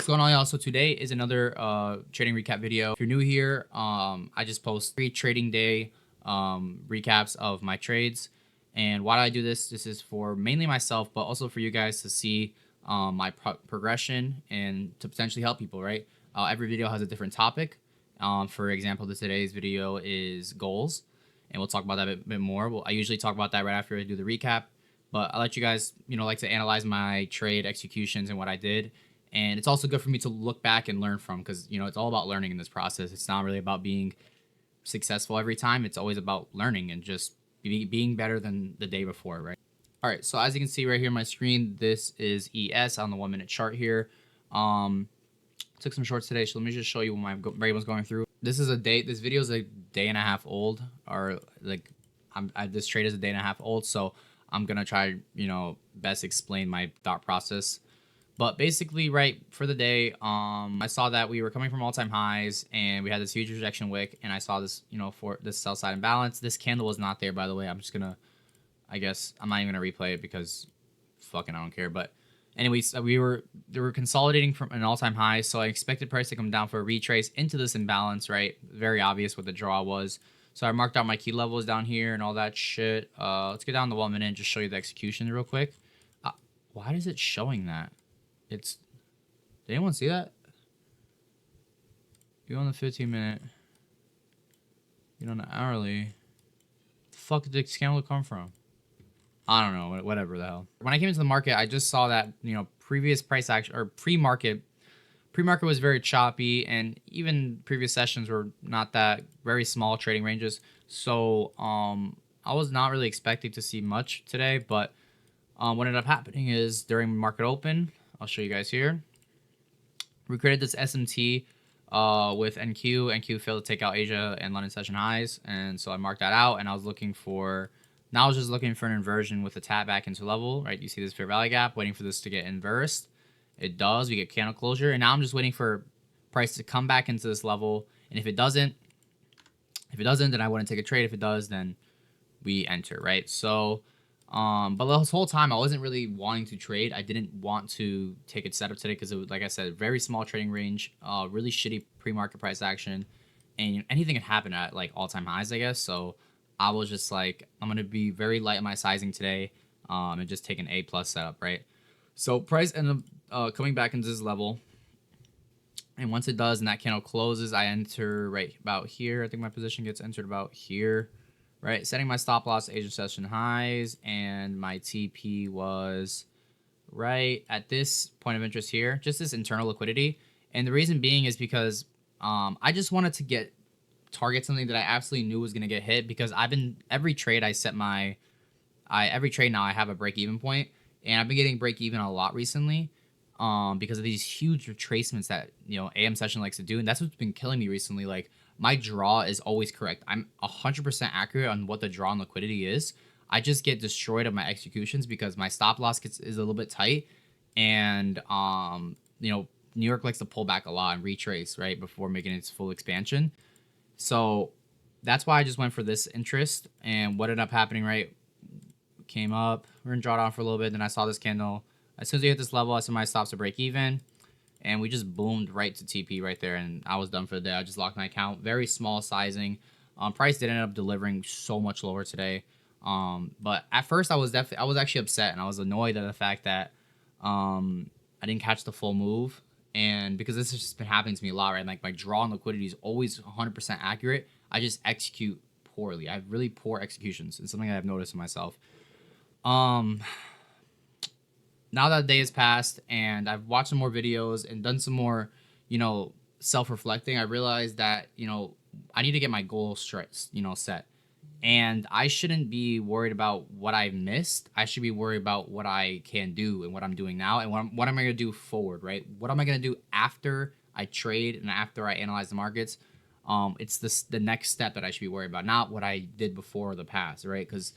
What's going on, y'all? So today is another trading recap video. If you're new here, I just post 3 trading day recaps of my trades. And why do I do this? This is for mainly myself, but also for you guys to see my progression and to potentially help people, right? Every video has a different topic. For example, today's video is goals, and we'll talk about that a bit more. I usually talk about that right after I do the recap, but I let you guys, like to analyze my trade executions and what I did. And it's also good for me to look back and learn from, because it's all about learning in this process. It's not really about being successful every time. It's always about learning and just being better than the day before, right? All right, so as you can see right here on my screen, this is ES on the 1 minute chart here. Took some shorts today, so let me just show you what my rate was going through. This video is a day and a half old, or like this trade is a day and a half old, so I'm gonna try best explain my thought process. But basically, right, for the day, I saw that we were coming from all-time highs, and we had this huge rejection wick, and I saw this, for this sell-side imbalance. This candle was not there, by the way. I'm just gonna, I guess, I'm not even gonna replay it because fucking I don't care. But anyways, they were consolidating from an all-time high, so I expected price to come down for a retrace into this imbalance, right? Very obvious what the draw was. So I marked out my key levels down here and all that shit. Let's get down to 1 minute and just show you the execution real quick. Why is it showing that? Did anyone see that? You on the 15 minute. You on the hourly. The fuck did this candle come from? I don't know. Whatever the hell. When I came into the market, I just saw that previous price action or pre-market was very choppy, and even previous sessions were not that very small trading ranges. So I was not really expecting to see much today, but what ended up happening is during market open, I'll show you guys here. We created this SMT with NQ. NQ failed to take out Asia and London session highs, and so I marked that out. And I was looking for, now I was just looking for an inversion with a tap back into level. Right, you see this fair value gap, waiting for this to get inversed. It does. We get candle closure, and now I'm just waiting for price to come back into this level. And if it doesn't, then I wouldn't take a trade. If it does, then we enter. Right, so. But this whole time I wasn't really wanting to trade. I didn't want to take a setup today because it was, like I said, very small trading range, really shitty pre-market price action, and anything could happen at like all-time highs, I guess. So I was just like, I'm gonna be very light in my sizing today, and just take an A+ setup, right? So price ended up coming back into this level, and once it does and that candle closes, I enter right about here. I think my position gets entered about here. Right, setting my stop loss Asian session highs, and my TP was right at this point of interest here, just this internal liquidity. And the reason being is because I just wanted to target something that I absolutely knew was gonna get hit, because every trade I set every trade now I have a break even point, and I've been getting break even a lot recently. Because of these huge retracements that AM session likes to do, and that's what's been killing me recently. Like, my draw is always correct. I'm 100% accurate on what the draw and liquidity is. I just get destroyed on my executions because my stop loss is a little bit tight, and New York likes to pull back a lot and retrace right before making its full expansion. So that's why I just went for this interest. And what ended up happening, right? Came up, we're in drawdown for a little bit, then I saw this candle. As soon as we hit this level, I set my stops to break even, and we just boomed right to TP right there, and I was done for the day. I just locked my account. Very small sizing. Price did end up delivering so much lower today. But at first I was actually upset, and I was annoyed at the fact that I didn't catch the full move. And because this has just been happening to me a lot, right? Like, my draw and liquidity is always 100% accurate. I just execute poorly. I have really poor executions. It's something that I've noticed in myself. Now that the day has passed and I've watched some more videos and done some more, self-reflecting, I realized that, I need to get my goal set. And I shouldn't be worried about what I missed. I should be worried about what I can do and what I'm doing now, and what am I going to do forward, right? What am I going to do after I trade and after I analyze the markets? It's the next step that I should be worried about, not what I did before the past, right? Because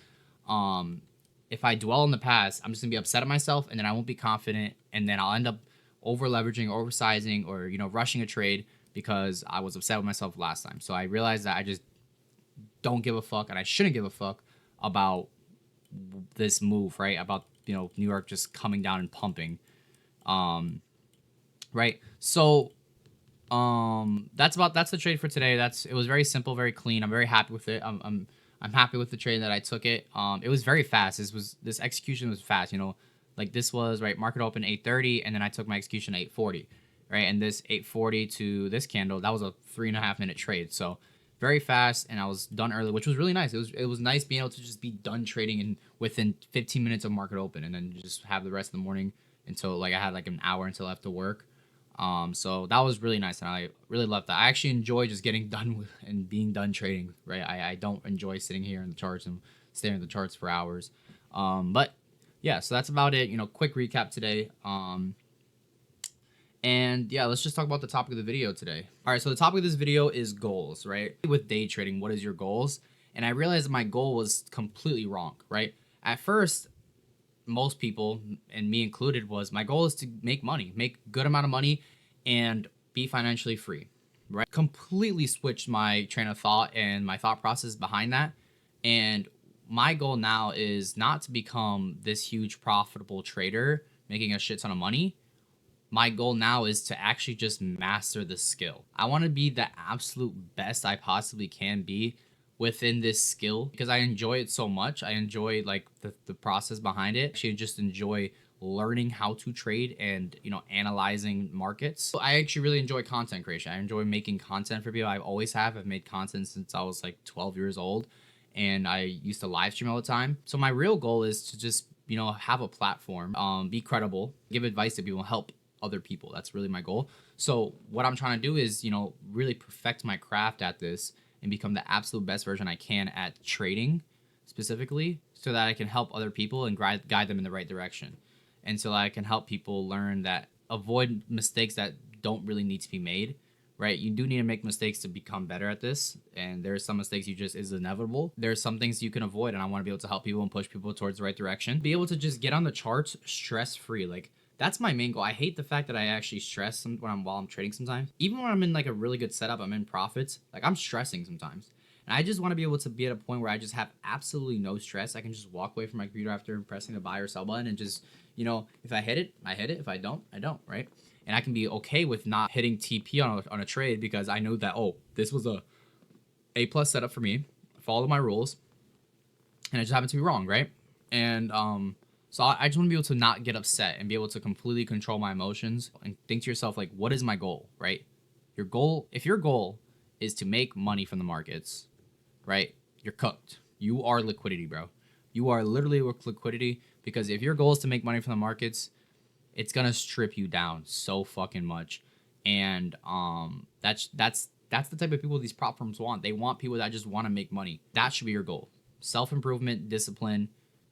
if I dwell in the past, I'm just gonna be upset at myself, and then I won't be confident, and then I'll end up over leveraging, oversizing, or rushing a trade because I was upset with myself last time. So I realized that I just don't give a fuck, and I shouldn't give a fuck about this move, right? About New York just coming down and pumping. right? So that's the trade for today. It was very simple, very clean. I'm very happy with it. I'm happy with the trade that I took it. It was very fast. This execution was fast, you know. Like this was right, market open 8:30, and then I took my execution at 8:40, right? And this 8:40 to this candle, that was a 3.5 minute trade. So very fast, and I was done early, which was really nice. It was nice being able to just be done trading in within 15 minutes of market open, and then just have the rest of the morning until like I had like an hour until I have to work. So that was really nice, and I really loved that. I actually enjoy just getting done with and being done trading. Right, I don't enjoy sitting here in the charts and staring at the charts for hours. But yeah, so that's about it. You know, quick recap today. And yeah, let's just talk about the topic of the video today. All right, so the topic of this video is goals, right? With day trading, what is your goals? And I realized my goal was completely wrong, right? At first, most people, and me included, was my goal is to make money, make good amount of money, and be financially free, right? Completely switched my train of thought and my thought process behind that. And my goal now is not to become this huge profitable trader making a shit ton of money. My goal now is to actually just master the skill. I want to be the absolute best I possibly can be within this skill because I enjoy it so much. I enjoy like the process behind it. Actually just enjoy learning how to trade and, you know, analyzing markets. So I actually really enjoy content creation. I enjoy making content for people. I've always have. I've made content since I was like 12 years old, and I used to live stream all the time. So my real goal is to just, you know, have a platform, be credible, give advice to people, help other people. That's really my goal. So what I'm trying to do is, you know, really perfect my craft at this and become the absolute best version I can at trading specifically, so that I can help other people and guide them in the right direction. And so that I can help people learn that avoid mistakes that don't really need to be made, right? You do need to make mistakes to become better at this. And there's some mistakes you just is inevitable. There's some things you can avoid, and I want to be able to help people and push people towards the right direction. Be able to just get on the charts stress free. Like that's my main goal. I hate the fact that I actually stress while I'm trading sometimes. Even when I'm in like a really good setup, I'm in profits. Like I'm stressing sometimes. And I just want to be able to be at a point where I just have absolutely no stress. I can just walk away from my computer after pressing the buy or sell button and just, you know, if I hit it, I hit it. If I don't, I don't, right? And I can be okay with not hitting TP on a trade because I know that, oh, this was A+ setup for me. Follow my rules. And it just happened to be wrong, right? And so I just want to be able to not get upset and be able to completely control my emotions and think to yourself, like, what is my goal, right? Your goal, if your goal is to make money from the markets, right? You're cooked. You are liquidity, bro. You are literally liquidity, because if your goal is to make money from the markets, it's gonna strip you down so fucking much. And that's the type of people these prop firms want. They want people that just want to make money. That should be your goal. Self-improvement, discipline,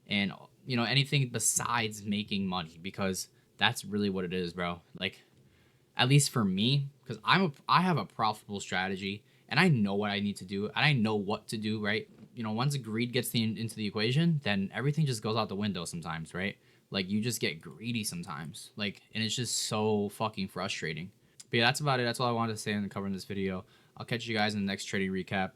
and, you know, anything besides making money, because that's really what it is, bro. Like, at least for me, because I have a profitable strategy, and I know what I need to do, and I know what to do, right? You know, once greed gets into the equation, then everything just goes out the window sometimes, right? Like, you just get greedy sometimes, like, and it's just so fucking frustrating. But yeah, that's about it. That's all I wanted to say and cover in this video. I'll catch you guys in the next trading recap.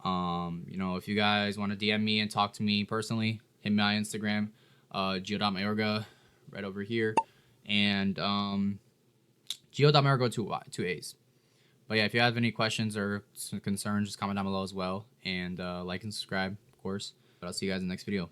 You know, if you guys want to DM me and talk to me personally, hit me on Instagram, gio.mayorga, right over here, and gio.mayorga, two A's. But yeah, if you have any questions or concerns, just comment down below as well, and like and subscribe, of course. But I'll see you guys in the next video.